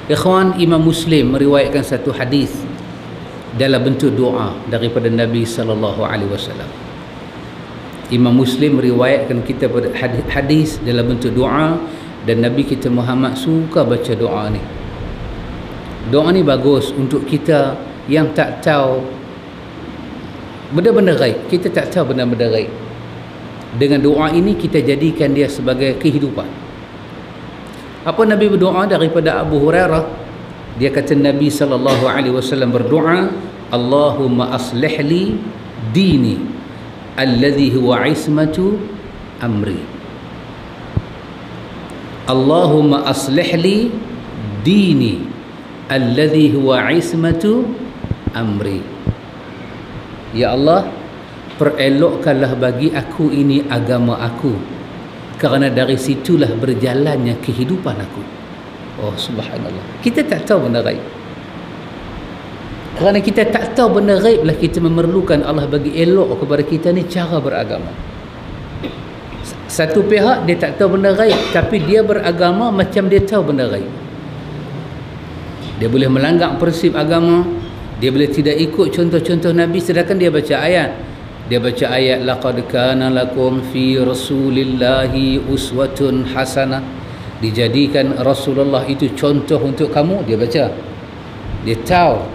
Ikhwan, Imam Muslim meriwayatkan satu hadis dalam bentuk doa daripada Nabi sallallahu alaihi wasallam. Imam Muslim meriwayatkan kita pada hadis dalam bentuk doa, dan Nabi kita Muhammad suka baca doa ni. Doa ni bagus untuk kita yang tak tahu benda-benda gaib. Kita tak tahu benda-benda gaib. Dengan doa ini kita jadikan dia sebagai kehidupan. Apa Nabi berdoa daripada Abu Hurairah? Dia kata Nabi sallallahu alaihi wasallam berdoa, Allahumma aslih li dini alladhi huwa ismatu amri. Allahumma aslih li dini alladhi huwa ismatu amri. Ya Allah, perelokkanlah bagi aku ini agama aku, kerana dari situlah berjalannya kehidupan aku. Oh subhanallah, kita tak tahu benda gaib. Kerana kita tak tahu benda gaib lah kita memerlukan Allah bagi elok kepada kita ni cara beragama. Satu pihak dia tak tahu benda gaib, tapi dia beragama macam dia tahu benda gaib. Dia boleh melanggar prinsip agama, dia boleh tidak ikut contoh-contoh Nabi, sedangkan dia baca ayat. Dia baca ayat laqad kana lakum fi rasulillahi uswatun hasanah. Dijadikan Rasulullah itu contoh untuk kamu, dia baca. Dia tahu.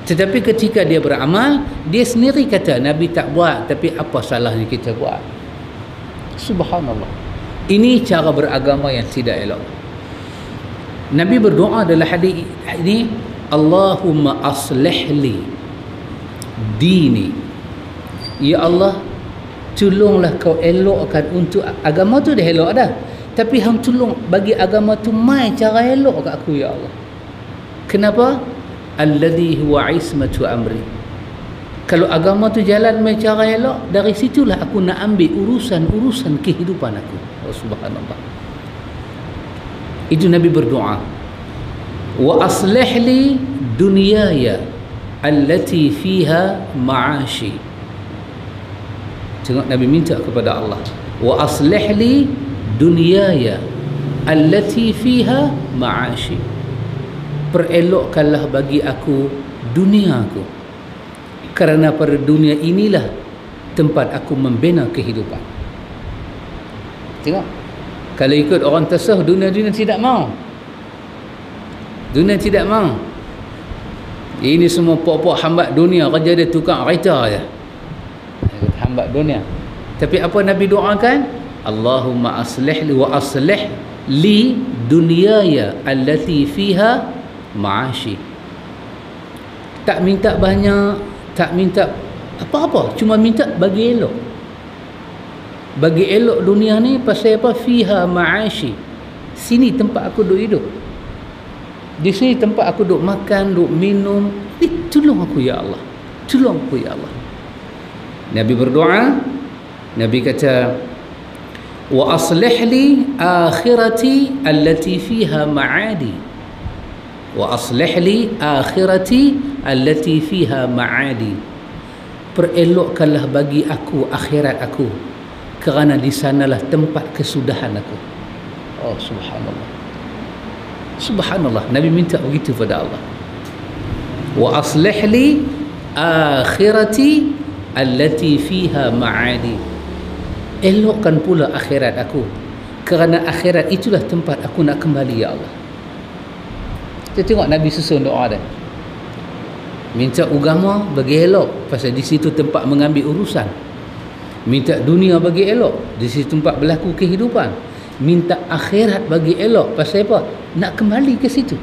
Tetapi ketika dia beramal, dia sendiri kata Nabi tak buat, tapi apa salahnya kita buat? Subhanallah. Ini cara beragama yang tidak elok. Nabi berdoa dalam hadis ini, Allahumma aslih li dini. Ya Allah, tolonglah kau elokkan untuk agama tu dah elok dah, tapi hang tolong bagi agama tu mai cara elok kat aku ya Allah. Kenapa? Alladhi huwa ismatu amri. Kalau agama tu jalan mai cara elok, dari situlah aku nak ambil urusan-urusan kehidupan aku. Oh subhanallah. Itu Nabi berdoa. Wa aslih li dunyaya allati fiha ma'ashi. Tengok Nabi minta kepada Allah, wa aslih li dunyaya allati fiha ma'ashi. Perelokkanlah bagi aku duniaku, kerana pada dunia inilah tempat aku membina kehidupan. Tengok, kalau ikut orang tasawuf, dunia tidak mau. Dunia tidak mau. Ini semua pok-pok hambat dunia, kerja dia tukang kereta je, hambat dunia. Tapi apa Nabi doakan? Allahumma aslih li wa aslih li dunyaya allati fiha ma'ashi. Tak minta banyak, tak minta apa-apa, cuma minta bagi elok. Bagi elok dunia ni pasal apa? Fiha ma'ashi. Sini tempat aku duk hidup. Di sini tempat aku duk makan, duk minum. Tolong aku ya Allah. Tolong aku ya Allah. Nabi berdoa, Nabi kata, wa aslih li akhirati allati fiha ma'adi. Wa aslih li akhirati allati fiha ma'adi. Perelokkanlah bagi aku akhirat aku, kerana di sanalah tempat kesudahan aku. Oh subhanallah. Subhanallah, Nabi minta begitu pada Allah. Wa aslih li akhirati allati fiha ma'adi. Elokkan pula akhirat aku, kerana akhirat itulah tempat aku nak kembali ya Allah. Kita tengok Nabi susun doa dia. Minta agama bagi elok, pasal di situ tempat mengambil urusan. Minta dunia bagi elok, di situ tempat berlaku kehidupan. Minta akhirat bagi elok, pasal apa? Nak kembali ke situ.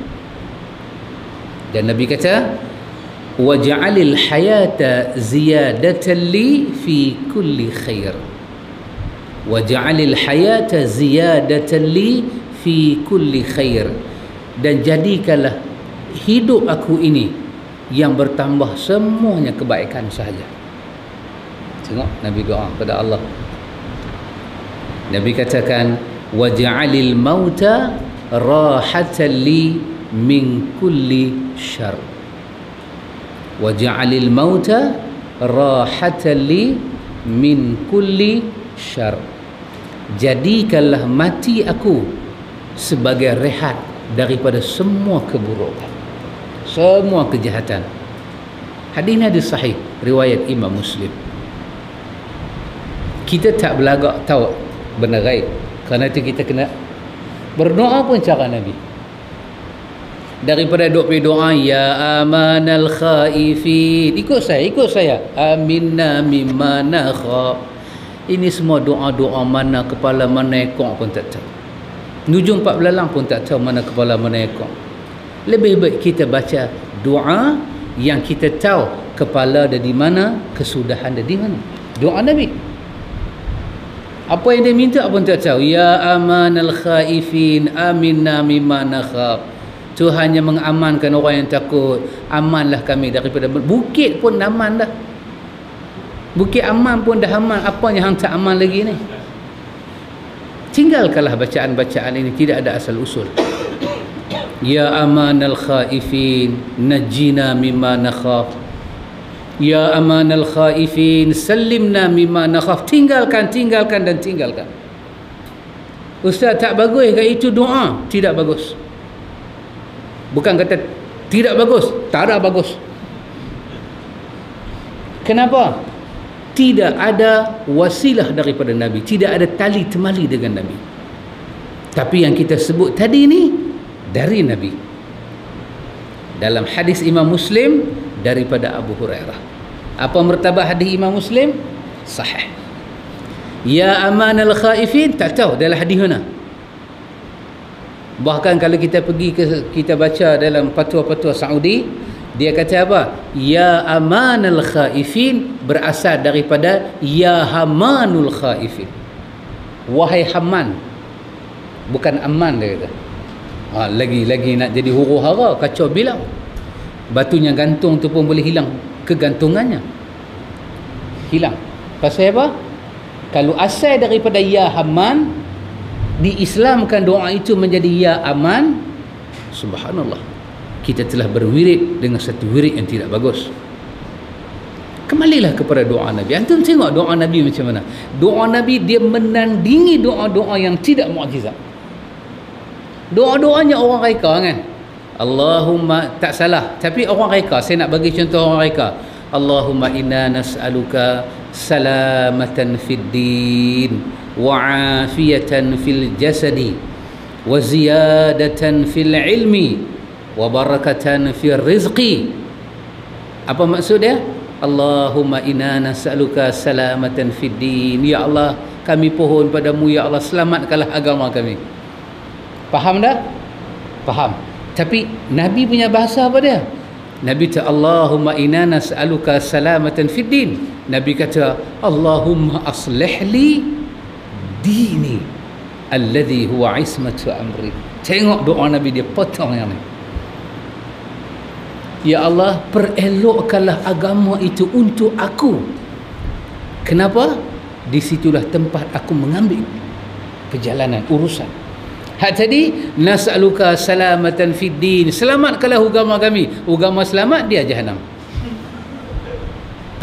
Dan Nabi kata, waj'alil hayata ziyadatan li fi kulli khair. Waj'alil hayata ziyadatan li fi kulli khair. Dan jadikanlah hidup aku ini yang bertambah semuanya kebaikan sahaja. Tengok Nabi doa kepada Allah. Nabi katakan, waj'alil mauta rahatan li min kulli syarr. Waj'alil mauta rahatan li min kulli syarr. Jadikanlah mati aku sebagai rehat daripada semua keburukan, semua kejahatan. Hadis ini hadis sahih riwayat Imam Muslim. Kita tak belagak tahu benda gaib, kerana itu kita kena berdoa pun cara Nabi. Daripada doa ya amanal khaifin, ikut saya aminna mimma nakha. Ini semua doa-doa mana kepala mana ekor pun tak tahu, nujum 4 belalang pun tak tahu mana kepala mana ekor. Lebih baik kita baca doa yang kita tahu kepala ada di mana, kesudahan ada di mana. Doa Nabi. Apa yang dia minta pun tak tahu. Ya amanal khaifin aminna mimma nakhaf. Tuhan yang mengamankan orang yang takut, amanlah kami daripada bukit pun aman dah. Bukit aman pun dah aman, apanya hang tak aman lagi ni? Tinggalkanlah bacaan-bacaan ini, tidak ada asal usul. Ya amanal khaifin najjina mimma nakhaf. Ya amanal khaifin sallimna mimma nakhaf. Tinggalkan dan tinggalkan. Ustaz, tak bagus ke itu doa? Tidak bagus. Bukan kata tidak bagus, tak ada bagus. Kenapa? Tidak ada wasilah daripada Nabi, tidak ada tali temali dengan Nabi. Tapi yang kita sebut tadi ni dari Nabi. Dalam hadis Imam Muslim daripada Abu Hurairah. Apa martabat hadis Imam Muslim? Sahih. Ya amanal khaifin, tak tahu dalam hadis mana. Bahkan kalau kita pergi kita baca dalam fatwa-fatwa Saudi, dia kata apa? Ya amanal khaifin berasal daripada ya hamanul khaifin. Wahai Haman, bukan aman, dia kata. Lagi nak jadi huru hara, kacau bilang. Batunya gantung tu pun boleh hilang kegantungannya. Hilang. Pasal apa? Kalau asal daripada ya Haman, diislamkan doa itu menjadi ya aman, subhanallah, kita telah berwirid dengan satu wirid yang tidak bagus. Kembalilah kepada doa Nabi. Antum tengok doa Nabi macam mana. Doa Nabi dia menandingi doa-doa yang tidak mukjizat. Doa-doanya orang reka kan. Allahumma, tak salah, tapi orang reka. Saya nak bagi contoh orang reka. Allahumma inna nas'aluka salamatan fid din wa afiyatan fil jasadi wa ziyadatan fil ilmi wa barakatan fil rizqi. Apa maksud dia? Allahumma inna nas'aluka salamatan fid din. Ya Allah, kami pohon padamu ya Allah, selamatkanlah agama kami. Faham dah? Faham. Tapi Nabi punya bahasa apa dia? Nabi kata Allahumma inna nas'aluka salamatan fid din. Nabi kata Allahumma aslih li dini alladhi huwa ismatu amri. Tengok doa Nabi, dia potong yang ni. Ya Allah, perelokkanlah agama itu untuk aku. Kenapa? Di situlah tempat aku mengambil perjalanan, urusan. Hak tadi nas'aluka salamatan fid din, selamatkanlah agama kami. Agama selamat, dia jahanam.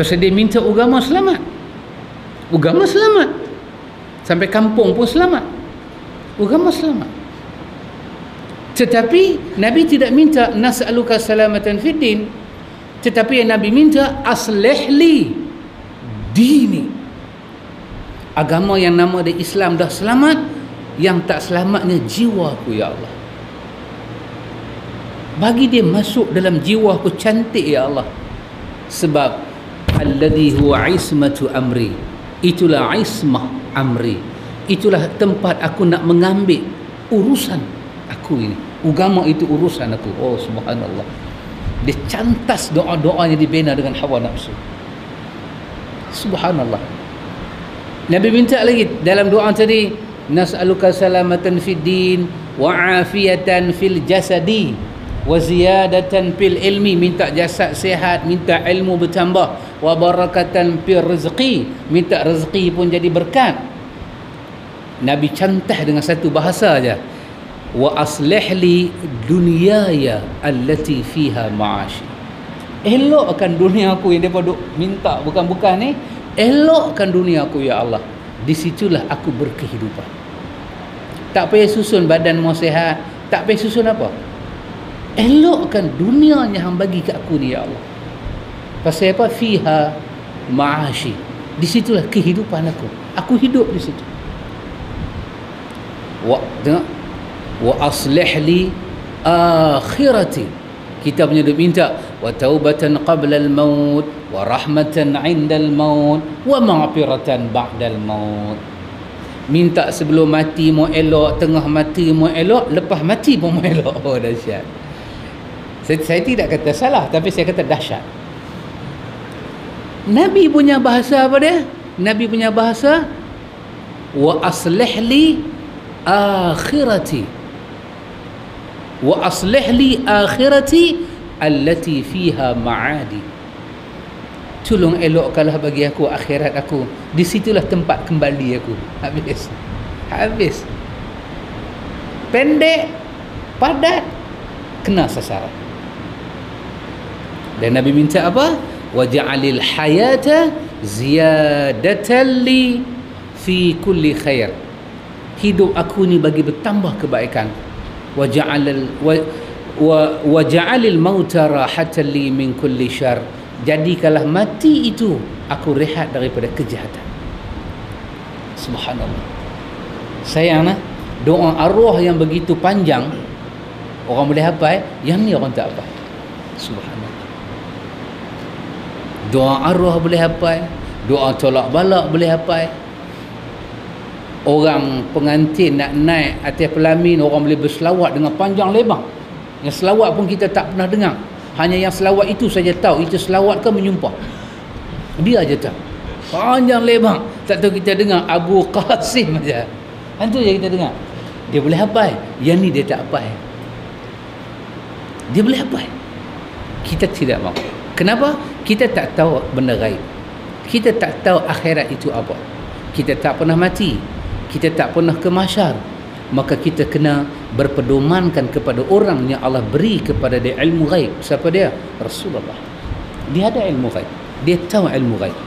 Pasal dia minta agama selamat. Agama selamat. Sampai kampung pun selamat. Agama selamat. Tetapi Nabi tidak minta nas'aluka salamatan fid din, tetapi yang Nabi minta aslih li dini. Agama yang nama dia Islam dah selamat, yang tak selamatnya jiwaku ya Allah. Bagi dia masuk dalam jiwaku cantik ya Allah. Sebab alladhi huwa ismatu amri, itulah ismah amri, itulah tempat aku nak mengambil urusan aku ini. Agama itu urusan aku. Oh subhanallah. Dia cantas doa-doanya dibina dengan hawa nafsu. Subhanallah. Nabi minta lagi dalam doa tadi, nas'aluka salamatan fid din wa afiyatan fil jasadi wa ziyadatan fil ilmi, minta jasad sihat, minta ilmu bertambah, wa barakatan fil rizqi, minta rezeki pun jadi berkat. Nabi cantah dengan satu bahasa aja, wa aslih li dunyaya allati fiha ma'ashi. Elokkan dunia aku yang depa duk minta bukan-bukan ni, elokkan dunia aku ya Allah. Di situlah aku berkehidupan. Tak payah susun badan mau sihat, Tak payah susun apa. Elokkan dunia yang hang bagi kat aku ni, ya Allah. Pasal apa? Fiha ma'ashi. Di situlah kehidupan aku. Aku hidup di situ. Wa aslih li akhirati. Kita punya duk minta wa taubatan qabla al-maut wa rahmatan 'inda al-maut wa maghfiratan ba'da al-maut. Minta sebelum mati mau elok, tengah mati mau elok, lepas mati pun mau elok. Oh, dahsyat. Saya tidak kata salah, tapi saya kata dahsyat. Nabi punya bahasa apa dia? Nabi punya bahasa wa aslih li akhirati. Wa aslih li akhirati allati fiha ma'adi. Tolong elokkanlah bagi aku akhirat aku. Di situlah tempat kembali aku. Habis. Pendek, padat, kena sasaran. Dan Nabi minta apa? Waj'alil hayata ziyadatan li fi kulli khair. Hidup aku ni bagi bertambah kebaikan. Waj'alil mauta rahatan li min kulli syarr. Jadikanlah mati itu aku rehat daripada kejahatan. Subhanallah. Sayang doa arwah yang begitu panjang orang boleh hafal, yang ni orang tak hafal. Subhanallah. Doa arwah boleh hafal, doa tolak balak boleh hafal. Orang pengantin nak naik atas pelamin, orang boleh berselawat dengan panjang lebar. Yang selawat pun kita tak pernah dengar. Hanya yang selawat itu saja tahu, itu selawat ke menyumpah. Dia aja tahu. Panjang lebar. Tak tahu kita dengar Abu Qasim saja. Itu je kita dengar. Dia boleh hafal. Yang ni dia tak hafal. Dia boleh hafal. Kita tidak mahu. Kenapa? Kita tak tahu benda gaib. Kita tak tahu akhirat itu apa. Kita tak pernah mati. Kita tak pernah ke mahsyar. Maka kita kena berpedomankan kepada orang yang Allah beri kepada dia ilmu gaib. Siapa dia? Rasulullah. Dia ada ilmu gaib. Dia tahu ilmu gaib.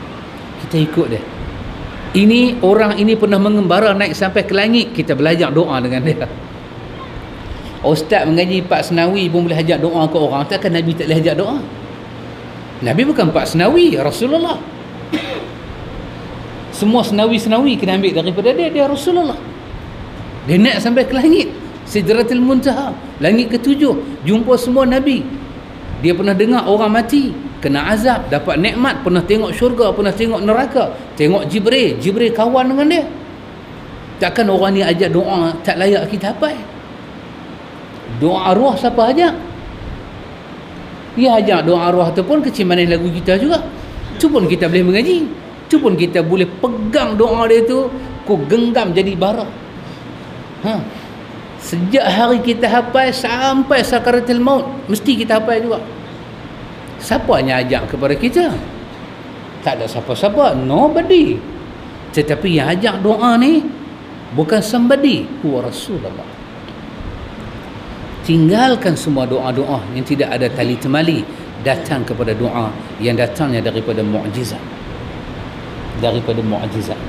Kita ikut dia. Ini orang ini pernah mengembara naik sampai ke langit, kita belajar doa dengan dia. Ustaz mengaji Pak Senawi pun boleh ajak doa ke orang. Takkan Nabi tak boleh ajak doa? Nabi bukan Pak Senawi, Rasulullah. Semua senawi-senawi kena ambil daripada dia. Dia Rasulullah. Dia naik sampai ke langit, Sidratul Muntaha, langit ke-7, jumpa semua Nabi. Dia pernah dengar orang mati kena azab, dapat nikmat, pernah tengok syurga, pernah tengok neraka, tengok Jibril kawan dengan dia. Takkan orang ni ajak doa tak layak kita hafal? Doa arwah siapa ajak? Dia ajak doa arwah tu pun kecil manis lagu kita juga. Tu pun kita boleh mengaji. Tu pun kita boleh pegang doa dia tu, ku genggam jadi bara. Sejak hari kita hafal sampai sakaratul maut, mesti kita hafal juga. Siapa yang ajak kepada kita? Tak ada siapa-siapa, nobody. Tetapi yang ajak doa ni bukan somebody, huwa Rasulullah. Tinggalkan semua doa-doa yang tidak ada tali temali, datang kepada doa yang datangnya daripada mukjizat. Daripada mukjizat.